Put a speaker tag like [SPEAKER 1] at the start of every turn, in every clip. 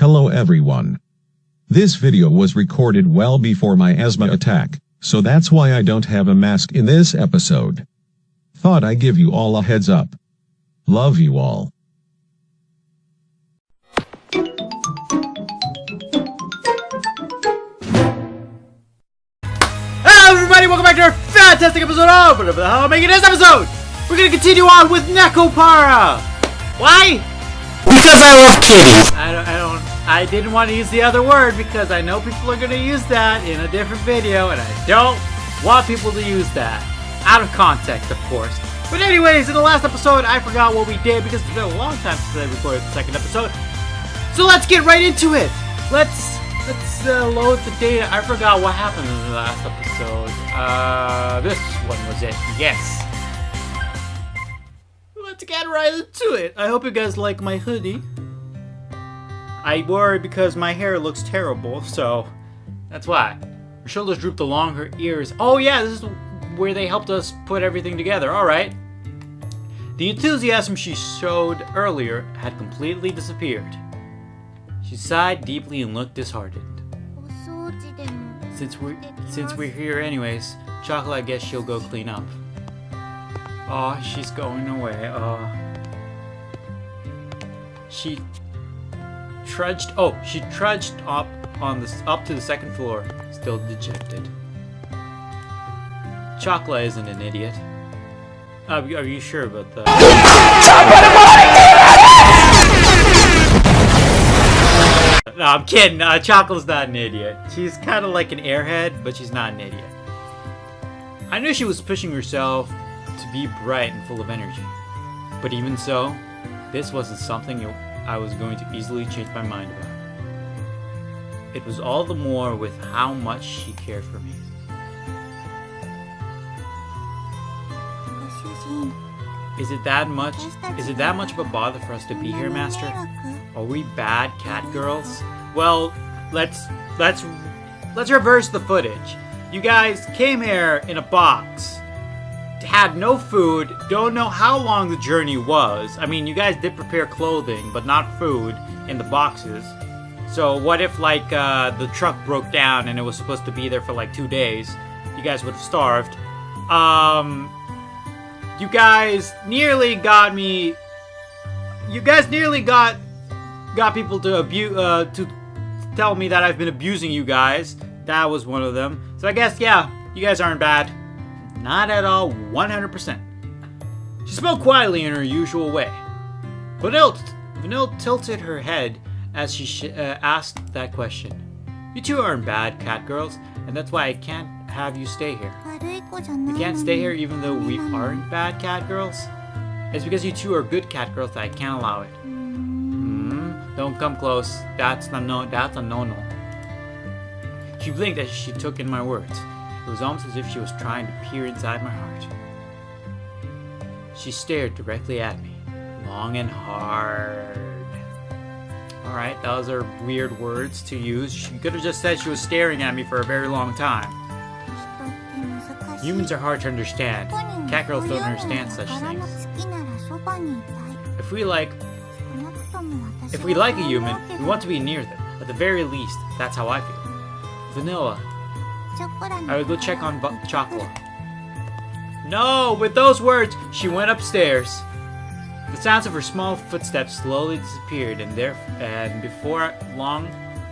[SPEAKER 1] Hello everyone. This video was recorded well before my asthma attack, so that's why I don't have a mask in this episode. Thought I'd give you all a heads up. Love you all.
[SPEAKER 2] Hello everybody, welcome back to our fantastic episode of whatever the hell I'm making this episode! We're gonna continue on with Nekopara! Why?
[SPEAKER 3] Because I love kitties.
[SPEAKER 2] I didn't want to use the other word because I know people are gonna use that in a different video and I don't want people to use that. Out of context, of course. But anyways, in the last episode, I forgot what we did because it's been a long time since I recorded the second episode. So let's get right into it! Let's load the data. I forgot what happened in the last episode. This one was it. Yes. Let's get right into it. I hope you guys like my hoodie. I worry because my hair looks terrible, so that's why. Her shoulders drooped along her ears. Oh yeah, this is where they helped us put everything together. Alright. The enthusiasm she showed earlier had completely disappeared. She sighed deeply and looked disheartened. Since we're here anyways, Chocolate, I guess she'll go clean up. Oh, she's going away. She trudged up to the second floor, still dejected. Chocolate isn't an idiot. Are you sure about that? No, I'm kidding. Chocolate's not an idiot. She's kind of like an airhead, but she's not an idiot. I knew she was pushing herself to be bright and full of energy. But even so, this wasn't something I was going to easily change my mind about. It was all the more with how much she cared for me. Is it that much of a bother for us to be here, Master? Are we bad cat girls? Well, let's reverse the footage. You guys came here in a box, had no food, don't know how long the journey was. I mean, you guys did prepare clothing, but not food in the boxes. So what if like the truck broke down and it was supposed to be there for like 2 days? You guys would have starved. You guys nearly got me. You guys nearly got people to to tell me that I've been abusing you guys. That was one of them. So I guess, yeah, you guys aren't bad. Not at all, 100%. She spoke quietly in her usual way. Vanille tilted her head as she asked that question. You two aren't bad cat girls, and that's why I can't have you stay here. You can't stay here even though we aren't bad cat girls? It's because you two are good cat girls that I can't allow it. Don't come close. That's a no-no. She blinked as she took in my words. It was almost as if she was trying to peer inside my heart. She stared directly at me, long and hard. Alright, those are weird words to use. She could have just said she was staring at me for a very long time. Humans are hard to understand. Cat girls don't understand such things. If we like a human, we want to be near them. At the very least, that's how I feel. Vanilla, I would go check on Chocolate. No! With those words, she went upstairs. The sounds of her small footsteps slowly disappeared, and before long,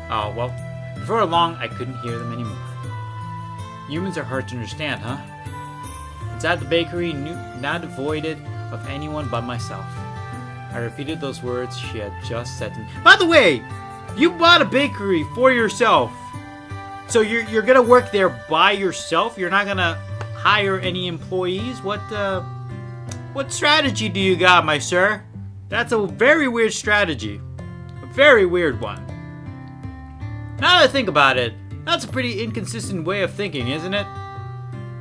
[SPEAKER 2] I couldn't hear them anymore. Humans are hard to understand, huh? Inside the bakery, now devoid of anyone but myself. I repeated those words she had just said to me. By the way, you bought a bakery for yourself. So you're gonna work there by yourself? You're not gonna hire any employees? What strategy do you got, my sir? That's a very weird strategy. A very weird one. Now that I think about it, that's a pretty inconsistent way of thinking, isn't it?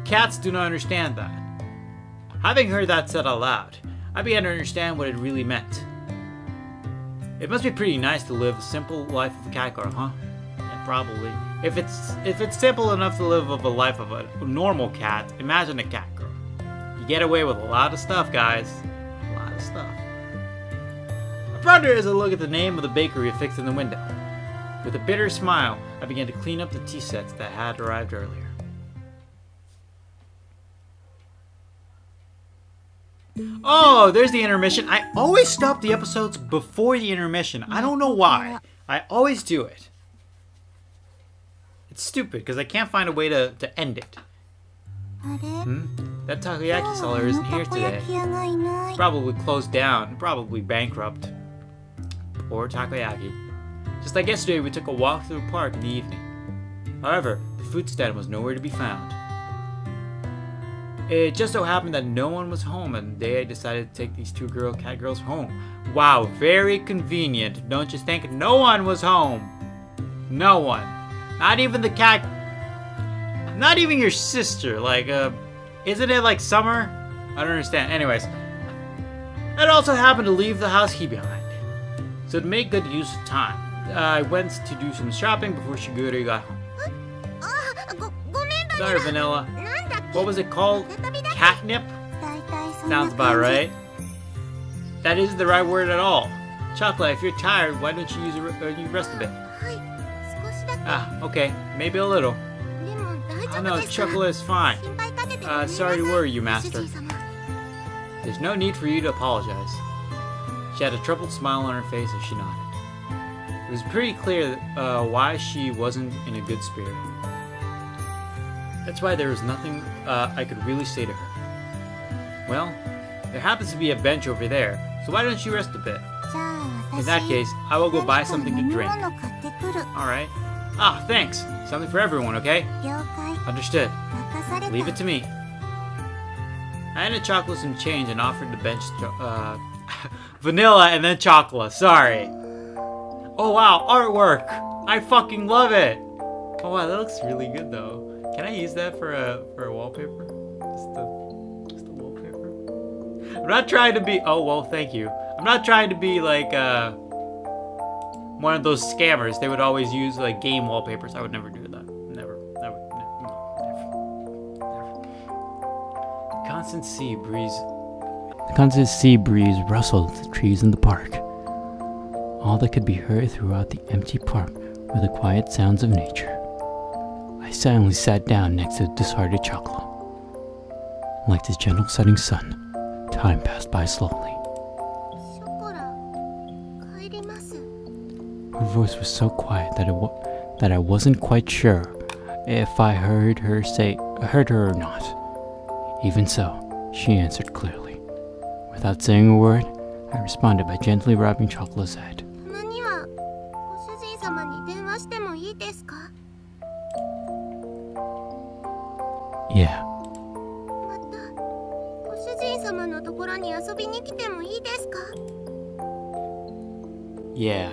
[SPEAKER 2] Cats do not understand that. Having heard that said out loud, I began to understand what it really meant. It must be pretty nice to live a simple life of a cat girl, huh? Yeah, probably. If it's simple enough to live a life of a normal cat, imagine a cat girl. You get away with a lot of stuff, guys. A lot of stuff. I brought her as I look at the name of the bakery affixed in the window. With a bitter smile, I began to clean up the tea sets that had arrived earlier. Oh, there's the intermission. I always stop the episodes before the intermission. I don't know why. I always do it. It's stupid because I can't find a way to end it. That takoyaki seller isn't here today. Probably closed down. Probably bankrupt. Poor takoyaki. Just like yesterday, we took a walk through the park in the evening. However, the food stand was nowhere to be found. It just so happened that no one was home, and the day I decided to take these two cat girls home. Wow, very convenient, don't you think? No one was home. No one. Not even the cat. Not even your sister. Like, isn't it like summer? I don't understand. Anyways, I'd also happened to leave the house key behind. So to make good use of time, I went to do some shopping before Shigure got home. Sorry, Vanilla. What was it called? Catnip? Sounds about right. That isn't the right word at all. Chocolate, if you're tired, why don't you use you rest a bit? Ah, okay. Maybe a little. Oh no, chocolate is fine. Sorry to worry you, Master. There's no need for you to apologize. She had a troubled smile on her face as she nodded. It was pretty clear why she wasn't in a good spirit. That's why there was nothing I could really say to her. Well, there happens to be a bench over there, so why don't you rest a bit? In that case, I will go buy something to drink. Alright. Ah, thanks. Something for everyone, okay? Understood. Leave it to me. I handed Chocolate some change and offered the bench Vanilla and then Chocolate. Sorry. Oh wow, artwork! I fucking love it! Oh wow, that looks really good though. Can I use that for a wallpaper? Just a wallpaper? I'm not trying to be. Oh well, thank you. I'm not trying to be like one of those scammers. They would always use like game wallpapers. I would never do that. Never. The constant sea breeze rustled the trees in the park. All that could be heard throughout the empty park were the quiet sounds of nature. I silently sat down next to the disheartened Chocolate. Like the gentle setting sun, time passed by slowly. Her voice was so quiet that I wasn't quite sure if I heard her or not. Even so, she answered clearly. Without saying a word, I responded by gently rubbing Chocolate's head. Yeah. Yeah.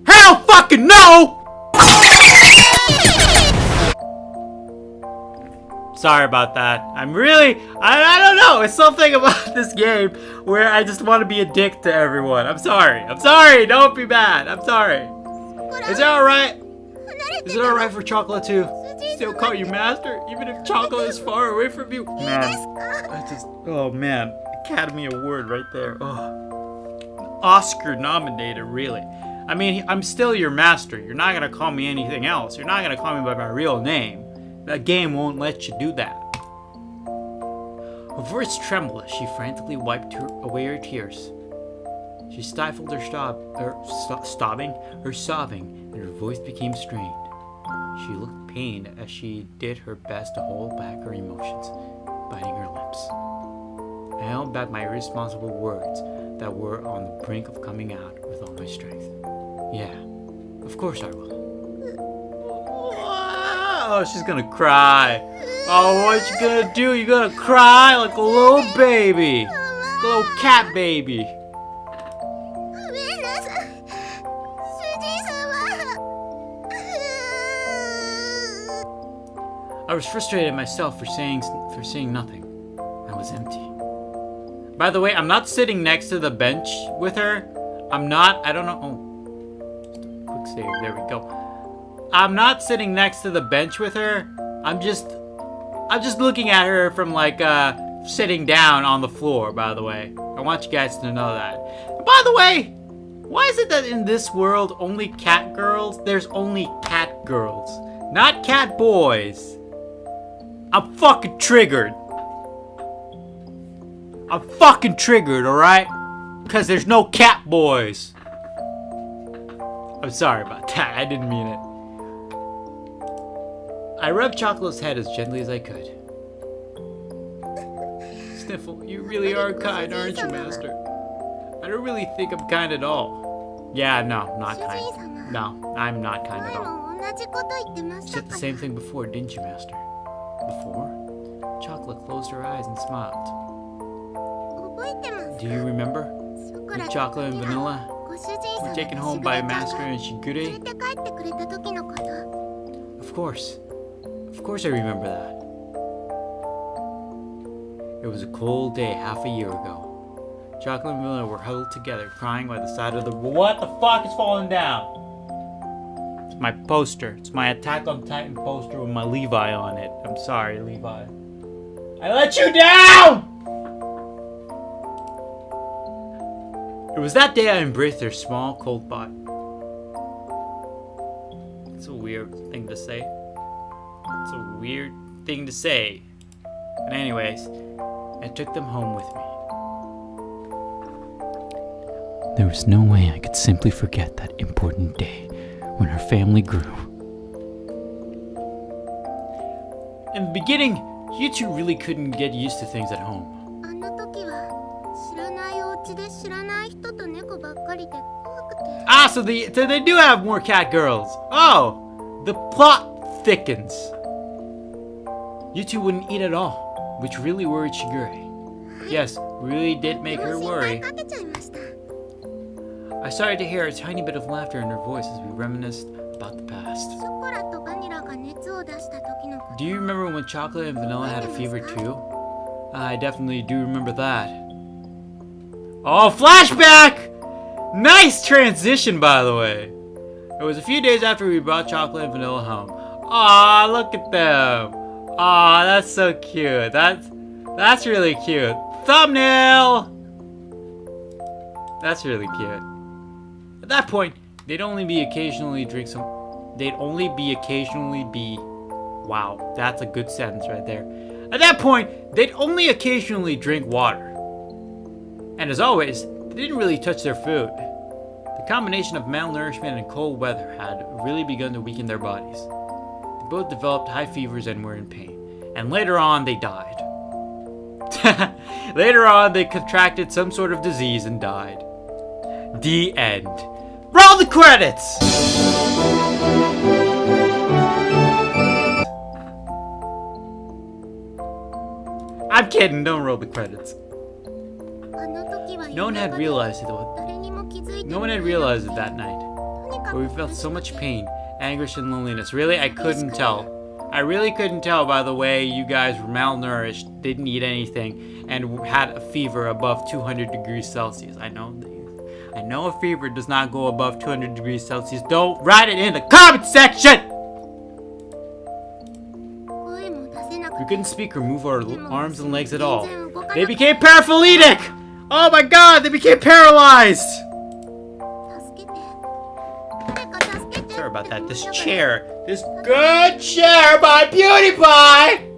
[SPEAKER 2] Hell fucking no! Sorry about that. I don't know. It's something about this game where I just want to be a dick to everyone. I'm sorry. Don't be bad. I'm sorry. Is it alright? Is it alright for Chocolate to still call you Master, even if Chocolate is far away from you? Man, oh man, Academy Award right there. Oh, Oscar nominated, really. I mean, I'm still your master. You're not gonna call me anything else. You're not gonna call me by my real name. That game won't let you do that. Her voice trembled as she frantically wiped away her tears. She stifled her sobbing, and her voice became strained. She looked pained as she did her best to hold back her emotions, biting her lips. I held back my irresponsible words that were on the brink of coming out with all my strength. Yeah, of course I will. Oh, she's gonna cry. Oh, what you gonna do? You gonna cry like a little baby. Like a little cat baby. I was frustrated at myself for saying nothing. I was empty. By the way, I'm not sitting next to the bench with her. I don't know. Oh, just a quick save. There we go. I'm not sitting next to the bench with her I'm just looking at her from like sitting down on the floor, by the way. I want you guys to know that. And by the way, why is it that in this world only cat girls? There's only cat girls, not cat boys. I'm fucking triggered. I'm fucking triggered, alright? Because there's no cat boys. I'm sorry about that. I didn't mean it. I rubbed Chocolate's head as gently as I could. Sniffle, you really are kind, aren't you, Master? I don't really think I'm kind at all. Yeah, no, not kind. No, I'm not kind at all. You said the same thing before, didn't you, Master? Before? Chocolate closed her eyes and smiled. Do you remember? With Chocolate and Vanilla were taken home by Master and Shigure? Of course. Of course I remember that. It was a cold day half a year ago. Chocolate and Vanilla were huddled together, crying by the side of the... What the fuck is falling down? It's my poster. It's my Attack on Titan poster with my Levi on it. I'm sorry, Levi. I let you down! It was that day I embraced their small, cold body. It's a weird thing to say. It's a weird thing to say. But anyways, I took them home with me. There was no way I could simply forget that important day when our family grew. In the beginning, you two really couldn't get used to things at home. Ah, so they do have more cat girls. Oh, the plot thickens. You two wouldn't eat at all, which really worried Shigure. Yes, really did make her worry. I started to hear a tiny bit of laughter in her voice as we reminisced about the past. Do you remember when Chocolate and Vanilla had a fever too? I definitely do remember that. Oh, flashback! Nice transition, by the way. It was a few days after we brought Chocolate and Vanilla home. Aw, look at them. Aw, that's so cute. That's really cute. Thumbnail! That's really cute. At that point, they'd only be occasionally wow, that's a good sentence right there. At that point, they'd only occasionally drink water. And as always, they didn't really touch their food. The combination of malnourishment and cold weather had really begun to weaken their bodies. They both developed high fevers and were in pain. And later on, they died. Later on, they contracted some sort of disease and died. The end. Roll the credits! I'm kidding, don't roll the credits. No one had realized it that night. But we felt so much pain, anguish, and loneliness. Really, I couldn't tell. I really couldn't tell by the way you guys were malnourished, didn't eat anything, and had a fever above 200 degrees Celsius. I know a fever does not go above 200 degrees Celsius. Don't write it in the comment section! We couldn't speak or move our arms and legs at all. They became paraplegic! Oh my god, they became paralyzed! Sorry about that. This good chair by PewDiePie!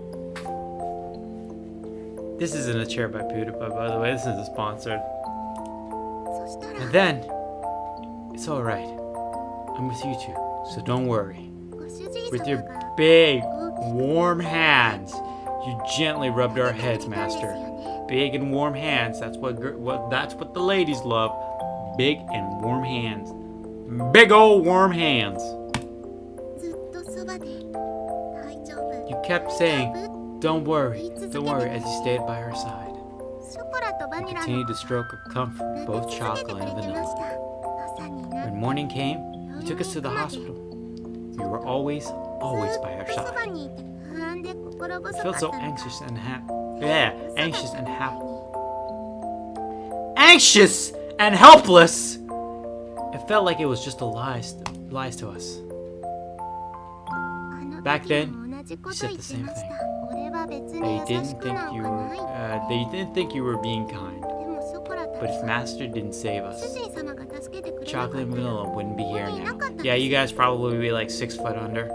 [SPEAKER 2] This isn't a chair by PewDiePie, by the way. This isn't sponsored. And then, it's alright. I'm with you two, so don't worry. With your big, warm hands, you gently rubbed our heads, Master. Big and warm hands. That's what the ladies love. Big and warm hands. Big old warm hands. You kept saying, don't worry, as you stayed by her side. You continued to stroke of comfort both Chocolate and Vanilla. When morning came, you took us to the hospital. You were always by our side. I felt so anxious and helpless. It felt like it was just a lies to us. Back then, said the same thing. They didn't think you were being kind. But if Master didn't save us, Chocolate and Vanilla wouldn't be here now. Yeah, you guys probably would be like 6 foot under.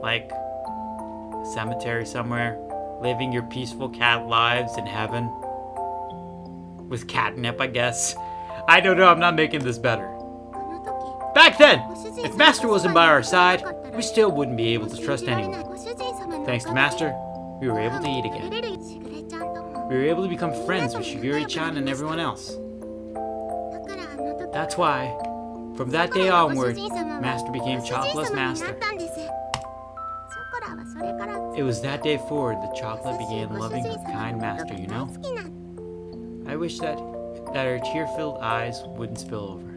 [SPEAKER 2] Like, cemetery somewhere, living your peaceful cat lives in heaven. With catnip, I guess. I don't know, I'm not making this better. Back then, if Master wasn't by our side, we still wouldn't be able to trust anyone. Thanks to Master, we were able to eat again. We were able to become friends with Shigure-chan and everyone else. That's why, from that day onward, Master became Chocolate's master. It was that day forward that Chocolate began loving her kind master, you know? I wish that her tear-filled eyes wouldn't spill over.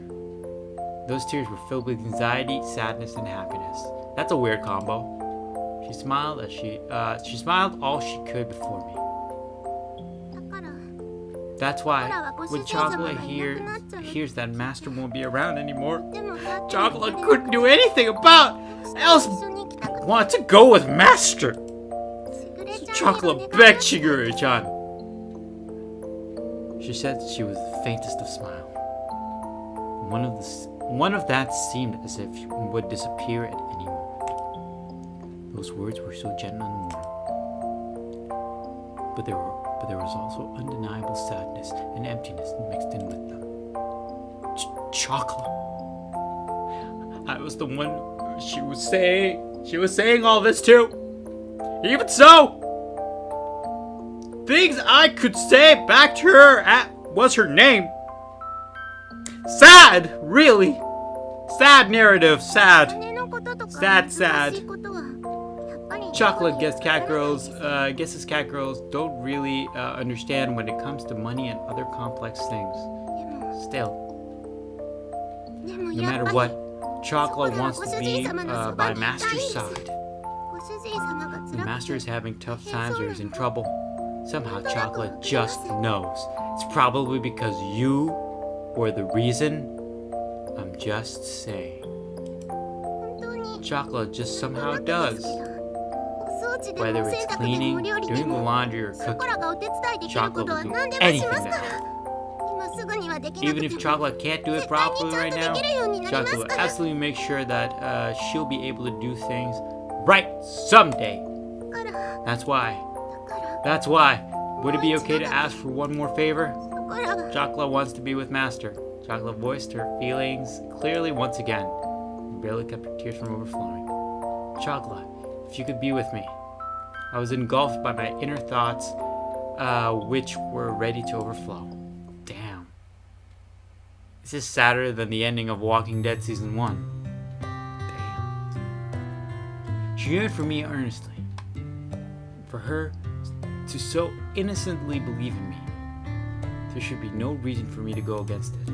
[SPEAKER 2] Those tears were filled with anxiety, sadness, and happiness. That's a weird combo. She smiled as she smiled all she could before me. That's why, when Chocolate hears that Master won't be around anymore, Chocolate couldn't do anything about else want to go with Master. So Chocolate begged Shigure-chan. She said she was the faintest of smile. One of that seemed as if it would disappear at any moment. Those words were so gentle and warm. But there was also undeniable sadness and emptiness mixed in with them. Chocolate. I was the one she was saying all this to. Even so, things I could say back to her was her name. Sad, really. Sad narrative, sad. Sad. Chocolate guesses cat girls don't really understand when it comes to money and other complex things. Still, no matter what, Chocolate wants to be by Master's side. When Master is having tough times or is in trouble, somehow Chocolate just knows. It's probably because you were the reason. I'm just saying. Chocolate just somehow does. Whether it's cleaning, doing the laundry, or cooking, Chocolate will do anything to help. Even if Chocolate can't do it properly right now, Chocolate will absolutely make sure that she'll be able to do things right someday. That's why. Would it be okay to ask for one more favor? Chocolate wants to be with Master. Chocolate voiced her feelings clearly once again, and barely kept her tears from overflowing. Chocolate, if you could be with me. I was engulfed by my inner thoughts, which were ready to overflow. Damn. This is sadder than the ending of Walking Dead Season 1. Damn. She yearned for me earnestly. For her to so innocently believe in me. There should be no reason for me to go against it.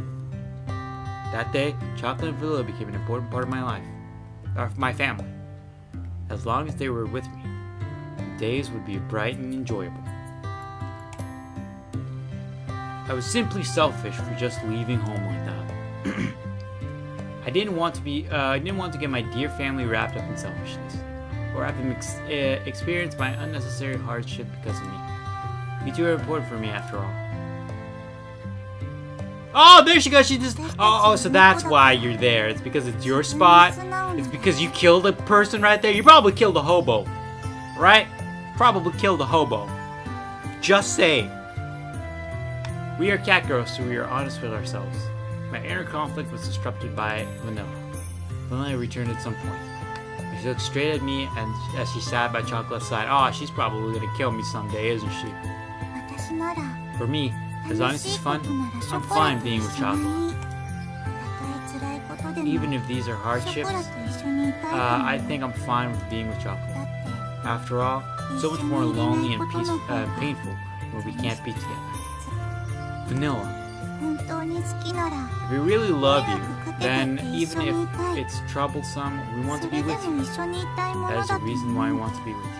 [SPEAKER 2] That day, Chocolate and Vanilla became an important part of my life. Of my family. As long as they were with me, the days would be bright and enjoyable. I was simply selfish for just leaving home like that. I didn't want to get my dear family wrapped up in selfishness, or have them experience my unnecessary hardship because of me. You two are important for me after all. Oh, there she goes. She just. Oh, so that's why you're there. It's because it's your spot. It's because you killed a person right there. You probably killed a hobo, right? Probably killed a hobo. Just saying. We are cat girls, so we are honest with ourselves. My inner conflict was disrupted by Vanilla. Vanilla returned at some point. She looked straight at me and as she sat by Chocolate's side. Oh, she's probably gonna kill me someday, isn't she? For me, as long as it's fun, I'm fine being with Chocolate. Even if these are hardships, I think I'm fine with being with Chocolate. After all, so much more lonely and painful when we can't be together. Vanilla, if we really love you, then even if it's troublesome, we want to be with you. That is the reason why I want to be with you.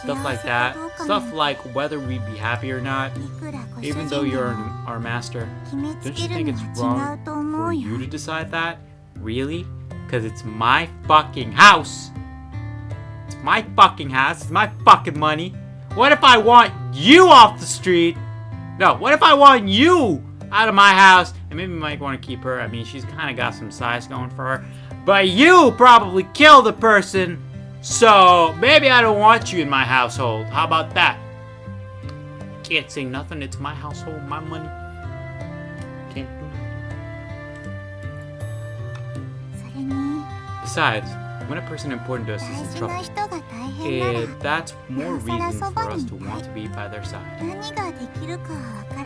[SPEAKER 2] Stuff like that, stuff like whether we'd be happy or not, even though you're our master, don't you think it's wrong for you to decide that? Really? Because it's my fucking house! It's my fucking house. It's my fucking money. What if I want you off the street? No, what if I want you out of my house? And maybe we might want to keep her. I mean, she's kind of got some size going for her. But you probably killed the person. So maybe I don't want you in my household. How about that? Can't say nothing. It's my household, my money. Can't do it. Besides, when a person important to us is in trouble, that's more reason for us to want to be by their side. We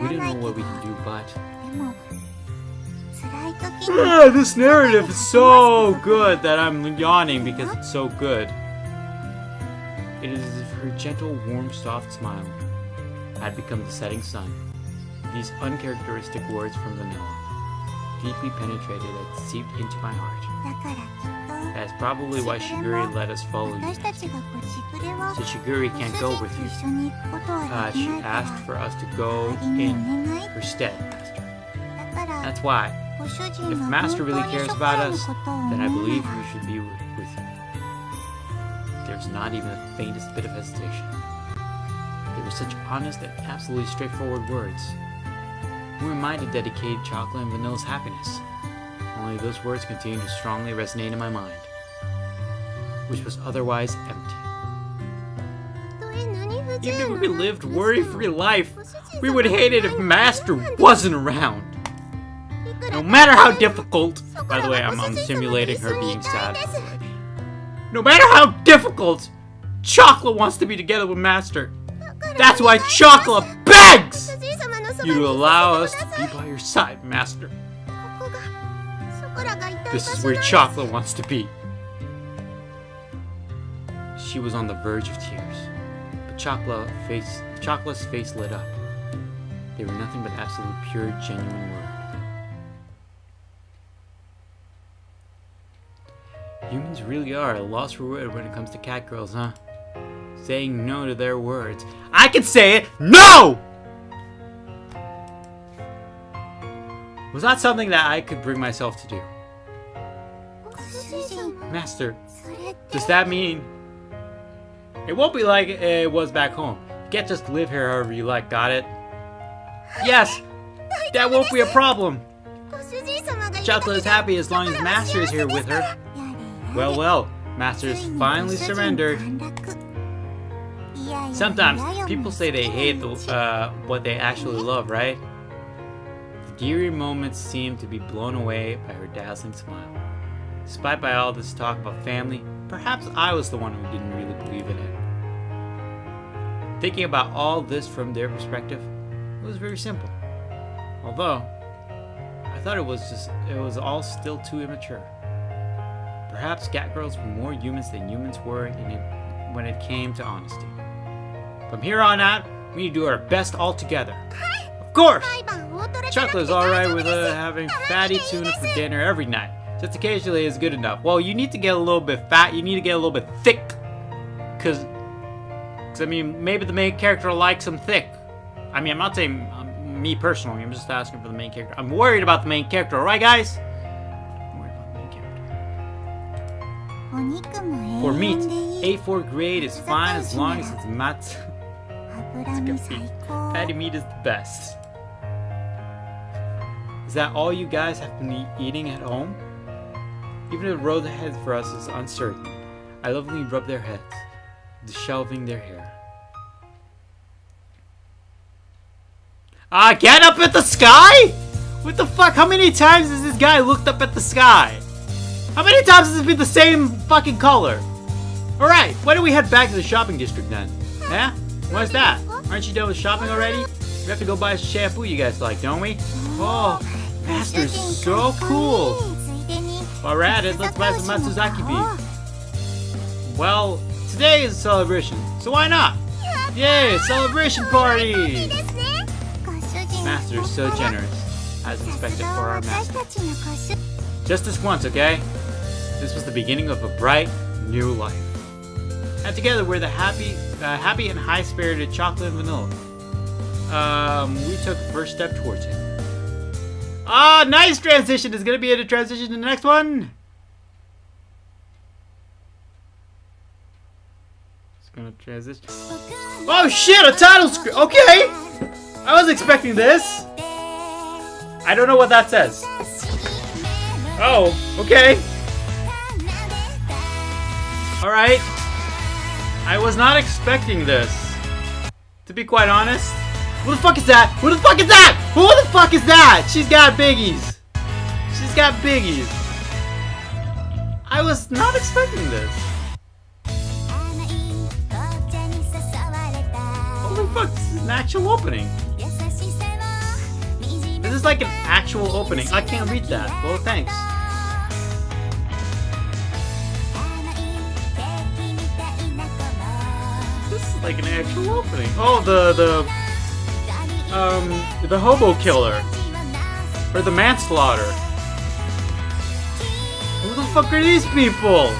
[SPEAKER 2] don't know what we can do, but this narrative is so good that I'm yawning because it's so good. It is as if her gentle, warm, soft smile had become the setting sun. These uncharacteristic words from Vanilla deeply penetrated and seeped into my heart. That's probably why Shiguri let us follow you. So Shiguri can't go with you. She asked for us to go in her stead, Master. That's why. If Master really cares about us, then I believe we should be with you. There's not even the faintest bit of hesitation. They were such honest and absolutely straightforward words. Who am I to dedicate Chocolate and Vanilla's happiness? Only those words continue to strongly resonate in my mind, which was otherwise empty. Even if we lived worry-free life, we would hate it if Master wasn't around. No matter how difficult, by the way, I'm simulating her being sad. No matter how difficult, Chocolate wants to be together with Master. That's why Chocolate begs you to allow us to be by your side, Master. This is where Chocolate wants to be. She was on the verge of tears, but Chocolate's face lit up. They were nothing but absolute pure, genuine words. Humans really are a loss for word when it comes to cat girls, huh? Saying no to their words. I can say it! No! Was that something that I could bring myself to do? Master, does that mean it won't be like it was back home? You can't just live here however you like, got it? Yes! That won't be a problem! Chocolate is happy as long as Master is here with her. Well, Master's finally surrendered. Sometimes people say they hate what they actually love, right? The deary moments seem to be blown away by her dazzling smile. Despite by all this talk about family, perhaps I was the one who didn't really believe in it. Thinking about all this from their perspective, it was very simple. Although, I thought it was all still too immature. Perhaps cat girls were more humans than humans were when it came to honesty. From here on out, we need to do our best all together. Of course! Chocolate is alright with having fatty tuna for dinner every night. Just occasionally is good enough. Well, you need to get a little bit fat, you need to get a little bit thick. Cause I mean, maybe the main character likes them thick. I mean, I'm not saying me personally, I'm just asking for the main character. I'm worried about the main character, alright guys? For meat, A4 grade is fine as long as it's not. Fatty meat is the best. Is that all you guys have been eating at home? Even the road ahead for us is uncertain. I lovingly rub their heads, disheveling their hair. Get up at the sky? What the fuck? How many times has this guy looked up at the sky? How many times has it been the same fucking color? Alright, why don't we head back to the shopping district then? Yeah? Why's that? Aren't you done with shopping already? We have to go buy some shampoo you guys like, don't we? Oh, Master's so cool! While we're at it, let's buy some Matsuzaki beef. Well, today is a celebration, so why not? Yay, celebration party! Master is so generous, as expected for our master. Just this once, okay? This was the beginning of a bright, new life. And together we're the happy and high-spirited Chocolate and Vanilla. We took the first step towards it. Nice transition! Is gonna be a transition to the next one? gonna transition. Oh shit, a title screen. Okay, I was expecting this. I don't know what that says. Oh, okay. All right. I was not expecting this. To be quite honest. Who the fuck is that? Who the fuck is that? Who the fuck is that? She's got biggies. She's got biggies. I was not expecting this. Holy fuck, this is an actual opening. This is like an actual opening. I can't read that. Well, thanks. This is like an actual opening. Oh, the hobo killer. Or the manslaughter. Who the fuck are these people?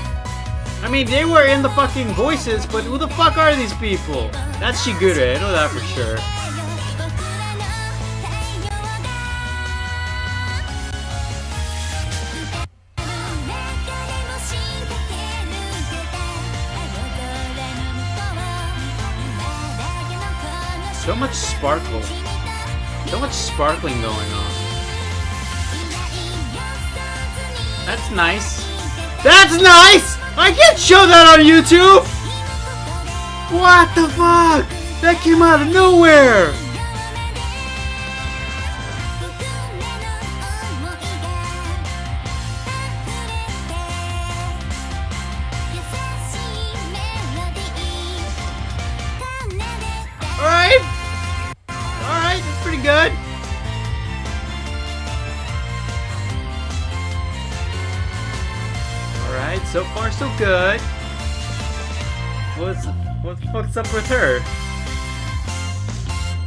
[SPEAKER 2] I mean, they were in the fucking voices, but who the fuck are these people? That's Shigure, I know that for sure. So much sparkle. So much sparkling going on. That's nice. That's nice! I can't show that on YouTube! What the fuck? That came out of nowhere! Alright! Alright, that's pretty good. Alright, so far so good. What the fuck's up with her?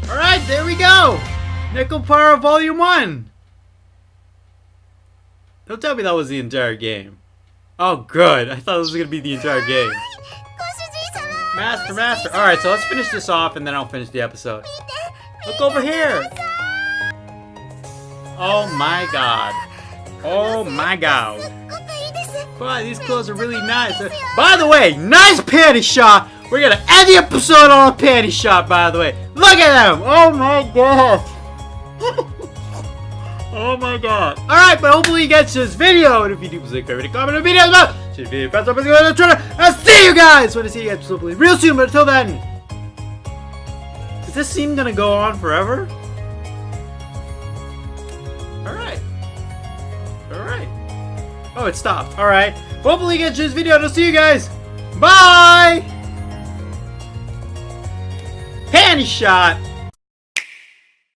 [SPEAKER 2] Alright, there we go! Nekopara Volume 1! Don't tell me that was the entire game. Oh good, I thought this was gonna be the entire game. Master! Alright, so let's finish this off and then I'll finish the episode. Look over here! Oh my god. Oh my god. Wow, these clothes are really nice. By the way, nice panty shot! We're gonna end the episode on a panty shot, by the way. Look at them! Oh my god! Oh my god. Alright, but hopefully you guys this video. And if you do, please like, favorite, comment, and video as well. Should be fast up, I'll see you guys! Want to see you guys hopefully real soon, but until then. Is this scene gonna go on forever? Alright. Alright. Oh, it stopped. Alright. Hopefully you guys this video, and I'll see you guys. Bye! Panty shot!